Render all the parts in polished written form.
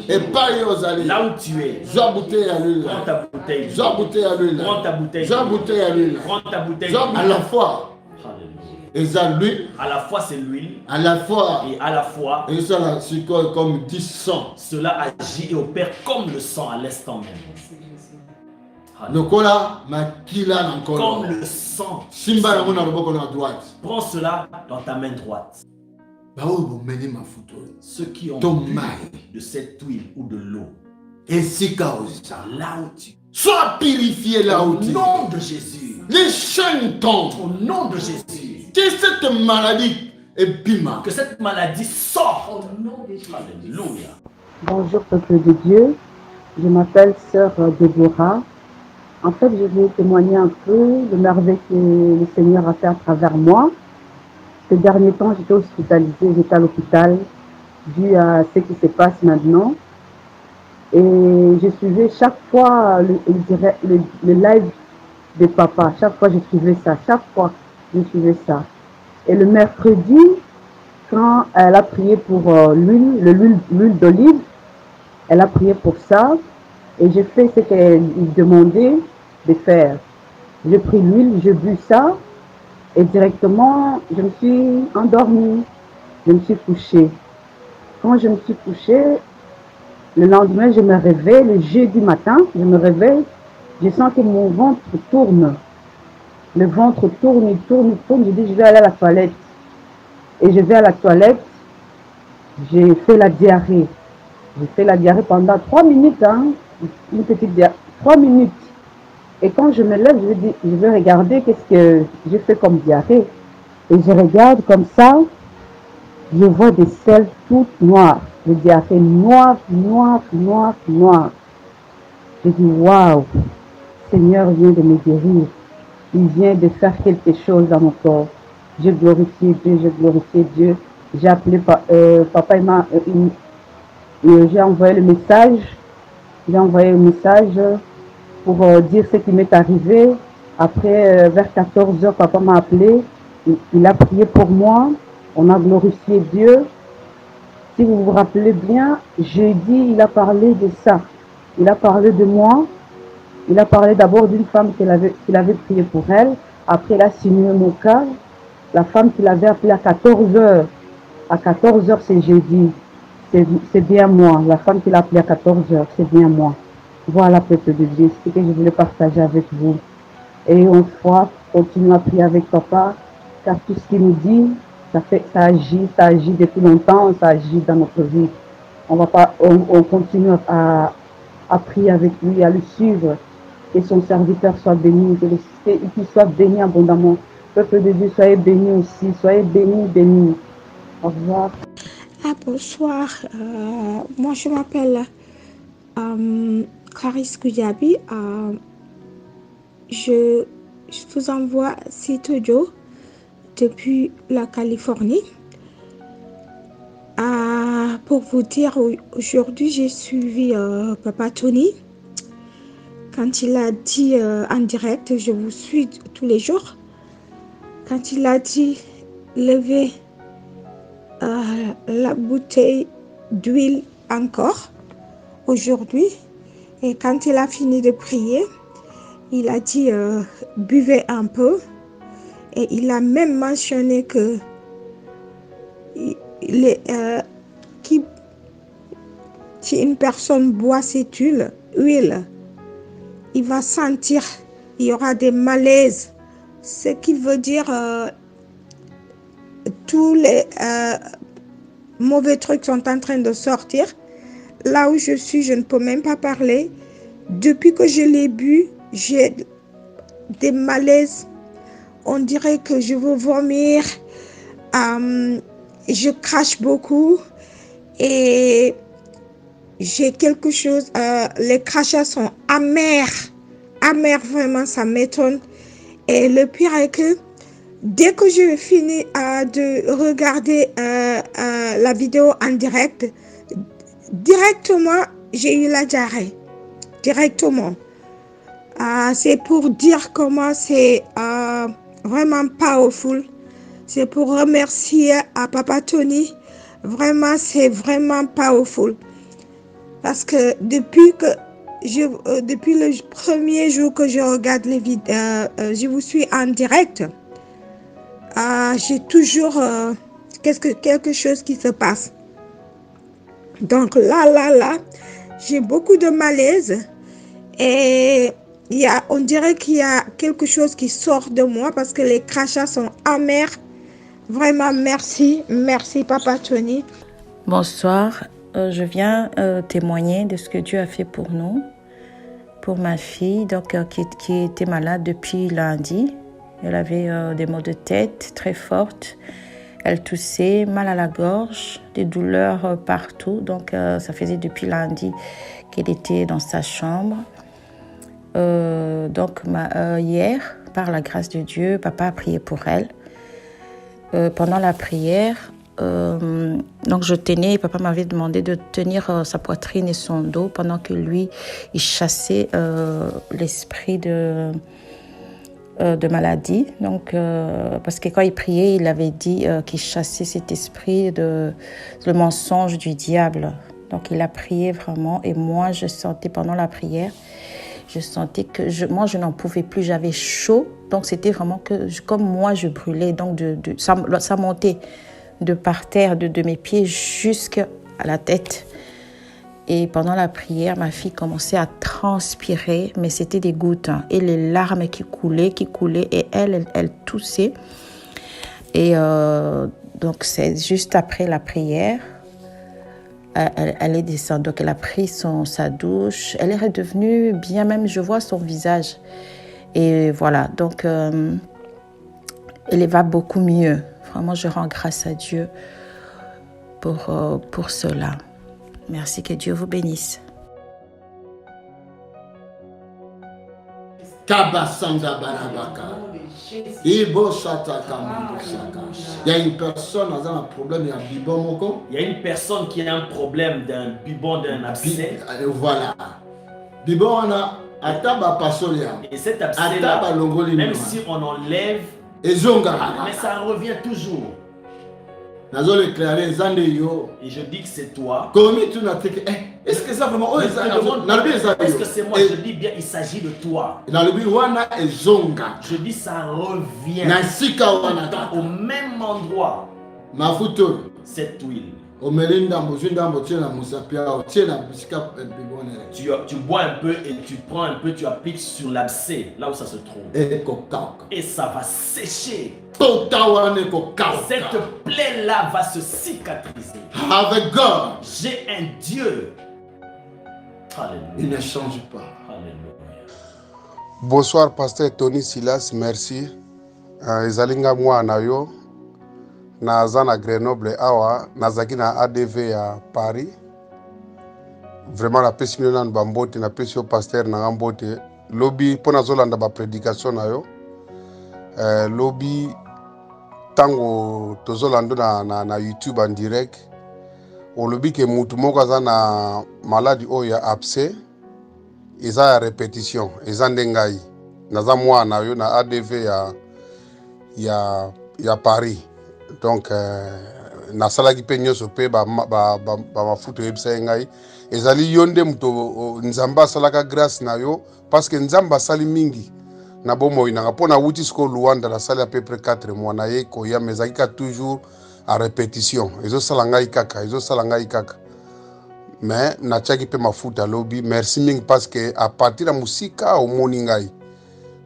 Et pareil aux allées. Là où tu es. Joie bouteille à l'huile. Prends ta bouteille. Joie bouteille à l'huile. Prends ta bouteille. Joie bouteille à l'huile. Prends ta bouteille. Joie à la fois. Et ça l'huile. À la fois c'est l'huile. À la fois. Et à la fois. Et ça là, c'est comme du sang. Cela agit et opère comme le sang à l'instant même. Comme le sang. Simba na mona loboko na droite. Prends cela dans ta main droite. Ceux qui ont bu de cette huile ou de l'eau. Là où tu sois purifié là où tu es. Au nom de Jésus. Les chaînes tombent. Au nom de Jésus. Que cette maladie est bima. Que cette maladie sorte. Au nom de Jésus. Alléluia. Bonjour peuple de Dieu. Je m'appelle Sœur Déborah. En fait, je vais témoigner un peu de merveille que le Seigneur a fait à travers moi. Ces derniers temps, j'étais hospitalisée, j'étais à l'hôpital, dû à ce qui se passe maintenant. Et je suivais chaque fois le live de papa. Chaque fois, je suivais ça. Chaque fois, je suivais ça. Et le mercredi, quand elle a prié pour l'huile d'olive, elle a prié pour ça. Et j'ai fait ce qu'elle demandait de faire. J'ai pris l'huile, j'ai bu ça. Et directement, je me suis endormie. Je me suis couchée. Quand je me suis couchée, le lendemain, je me réveille. Le jeudi matin, je me réveille. Je sens que mon ventre tourne. Le ventre tourne, il tourne, il tourne. Je dis, je vais aller à la toilette. Et je vais à la toilette. J'ai fait la diarrhée. J'ai fait la diarrhée pendant 3 minutes. Une petite diarrhée. 3 minutes. Et quand je me lève, je vais regarder qu'est-ce que j'ai fait comme diarrhée. Et je regarde comme ça, je vois des selles toutes noires. Les diarrhées noires, noires, noires, noires. Je dis, waouh, Seigneur vient de me guérir. Il vient de faire quelque chose dans mon corps. Je glorifie Dieu, je glorifie Dieu. J'ai appelé papa, j'ai envoyé le message. J'ai envoyé le message pour dire ce qui m'est arrivé. Après, vers 14h, papa m'a appelé. Il a prié pour moi. On a glorifié Dieu. Si vous vous rappelez bien, jeudi, il a parlé de ça. Il a parlé de moi. Il a parlé d'abord d'une femme qu'il avait prié pour elle. Après, il a signé mon cas. La femme qu'il avait appelée à 14h. À 14h, c'est jeudi. C'est bien moi. La femme qu'il a appelée à 14h, c'est bien moi. Voilà, peuple de Dieu, ce que je voulais partager avec vous. Et une fois, continuons à prier avec papa, car tout ce qu'il nous dit, ça agit depuis longtemps, ça agit dans notre vie. On continue à prier avec lui, à le suivre, que son serviteur soit béni, qu'il soit béni abondamment. Peuple de Dieu, soyez bénis aussi, soyez bénis, bénis. Au revoir. Bonsoir, moi je m'appelle Caris Kouyabi. Je vous envoie cet audio depuis la Californie. Pour vous dire, aujourd'hui j'ai suivi Papa Tony. Quand il a dit en direct, je vous suis tous les jours. Quand il a dit levez la bouteille d'huile encore aujourd'hui, et quand il a fini de prier, il a dit buvez un peu, et il a même mentionné que si une personne boit cette huile, il va sentir, il y aura des malaises, ce qui veut dire tous les mauvais trucs sont en train de sortir. Là où je suis, je ne peux même pas parler. Depuis que je l'ai bu, j'ai des malaises. On dirait que je veux vomir. Je crache beaucoup. Et j'ai quelque chose. Les crachats sont amers. Amers, vraiment, ça m'étonne. Et le pire est que dès que je finis de regarder la vidéo en direct, directement, j'ai eu la diarrhée. Directement. C'est pour dire comment c'est vraiment powerful. C'est pour remercier à Papa Tony. Vraiment, c'est vraiment powerful. Parce que depuis le premier jour que je regarde les vidéos, je vous suis en direct, j'ai toujours quelque chose qui se passe. Donc là, j'ai beaucoup de malaise et on dirait qu'il y a quelque chose qui sort de moi parce que les crachats sont amers. Vraiment, merci Papa Tony. Bonsoir, je viens témoigner de ce que Dieu a fait pour nous, pour ma fille donc, qui était malade depuis lundi. Elle avait des maux de tête très fortes, elle toussait, mal à la gorge, des douleurs partout. Donc ça faisait depuis lundi qu'elle était dans sa chambre. Hier, par la grâce de Dieu, papa a prié pour elle. Pendant la prière, donc je tenais, papa m'avait demandé de tenir sa poitrine et son dos pendant que lui, il chassait l'esprit de maladie. Donc, parce que quand il priait, il avait dit qu'il chassait cet esprit le mensonge du diable. Donc il a prié vraiment et moi je sentais pendant la prière, je sentais que je n'en pouvais plus, j'avais chaud. Donc c'était vraiment comme moi je brûlais, donc ça montait de par terre, de mes pieds jusqu'à la tête. Et pendant la prière, ma fille commençait à transpirer, mais c'était des gouttes et les larmes qui coulaient et elle toussait. Et donc c'est juste après la prière, elle est descendue, donc elle a pris sa douche, elle est redevenue bien, même je vois son visage. Et voilà, donc elle va beaucoup mieux. Vraiment, je rends grâce à Dieu pour cela. Merci, que Dieu vous bénisse. Tabasanga barabaka. Ibo sataka mandosaka. Il y a une personne qui a un problème, il y a un bibon moko. Il y a une personne qui a un problème d'un bibon, d'un abcès. Voilà. Bibon on a ataba pasolia. Et cet abcès-là, même si on enlève, mais ça revient toujours. Et je dis que c'est toi. Est-ce que ça vraiment est-ce que c'est moi? Je dis bien, il s'agit de toi. Je dis ça revient au même endroit. Cette huile. Tu bois un peu et tu prends un peu, tu appliques sur l'abcès, là où ça se trouve. Et ça va sécher. Cette plaie-là va se cicatriser. Avec God, j'ai un Dieu. Alléluia. Il ne change pas. Alléluia. Bonsoir, pasteur Tony Silas, merci. Ezalinga mwa nayo. Naza na Grenoble awa, nazaki na ADV à Paris. Vraiment la pesi na bambote na pesi au pasteur na ngambote. Lobi pona zolanda ba prédication na yo. Lobi tango tozolando na YouTube en direct. O lobi ke mutu moko aza na maladie oyo ya abcès. Eza ya répétition, eza ndengai. Naza mwa na yo na ADV ya Paris. Donc nasalaki pe nyonso pe ba mafuta yebisa ngai ezali yonde muto nzamba salaka grâce na yo parce que nzamba sali mingi na bomoi na pona wuti sko Luanda la sali à peu près 4 mois na ye ko ya mezaki toujours à répétition ezo sala ngai kaka mais na tchaki pe mafuta lobi merci mingi parce que à partir de musika au moni ngai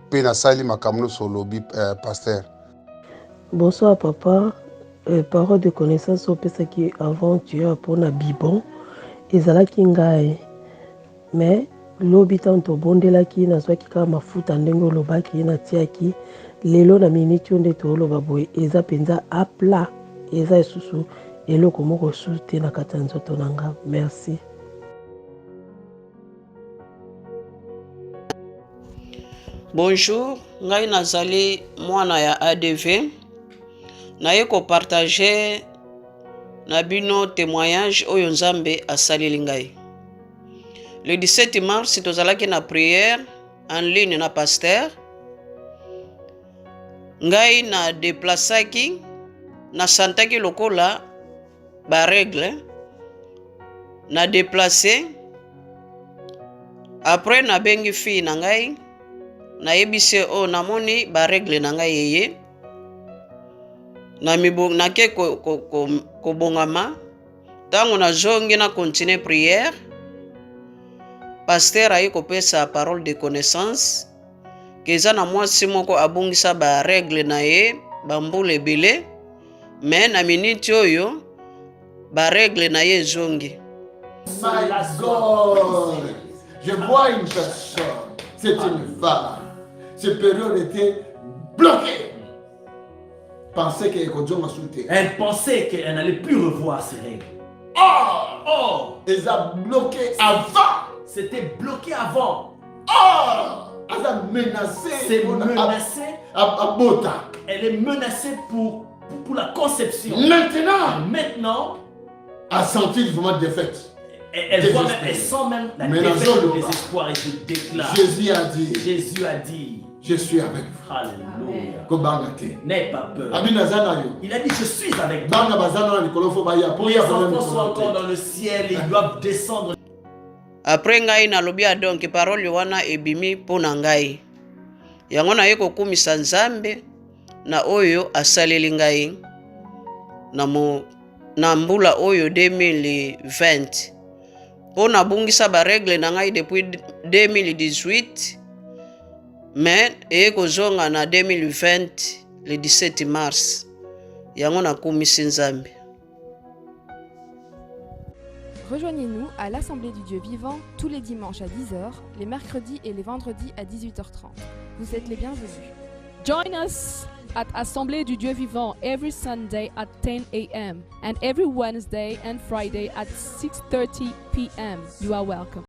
pe na sali makamno so lobi pasteur. Bonsoir papa, parole de connaissance au pesa qui avant tu as pour na bibon ezalaki ngai mais lobi tanto bondelaki na zwaki ka mafuta ndenge olobaki na tiaki lelo na minute onde to oloba boye eza penza apla eza esusu eloko moko sute na kati nzoto nanga. Merci. Bonjour, ngai nazali mwana ya ADV. Naye ko partager na bino témoignage oyo Nzambe asaleli ngai. Le 17 mars tozalaki na prière en ligne na pasteur. Ngai na déplaçaki na santaki lokola ba règle na déplacé. Après na bengi fi na ngai na yebise o namoni ba règle na ngai yeye na mibo na ke ko bongama tango na zongi na continuer prière. Pasteur ayi kopesa parole de connaissance keza na mwasi moko abungisa ba règle na ye bambula ebele mais na minute oyo ba règle na ye zongi. My God, je vois une personne, c'est une femme. Cette période était bloquée. Elle pensait qu'elle n'allait plus revoir ses règles. Oh, elle a bloqué avant. C'était bloqué avant. Oh, elle a menacé. C'est menacé. Elle est menacée pour la conception. Maintenant, elle a senti vraiment défaite. Elle sent même la défaite du désespoir et se déclare. Jésus a dit, je suis avec vous. Alléluia. N'aie pas peur. Il a dit, je suis avec vous. Les enfants sont encore dans le ciel et ils doivent descendre. Après ngai na lobi donc parole wana ebimi pona ngai. Yango na yeko kumisa Nzambe na oyo asaleli ngai na mbula oyo 2020. Pona bungisa ba règle na ngai depuis 2018. Mais eko zonga na 2020 le 17 mars. Yango na kumisa Nzambe. Rejoignez-nous à l'Assemblée du Dieu vivant tous les dimanches à 10h, les mercredis et les vendredis à 18h30. Vous êtes les bienvenus. Join us at Assemblée du Dieu vivant every Sunday at 10 a.m. and every Wednesday and Friday at 6:30 p.m. You are welcome.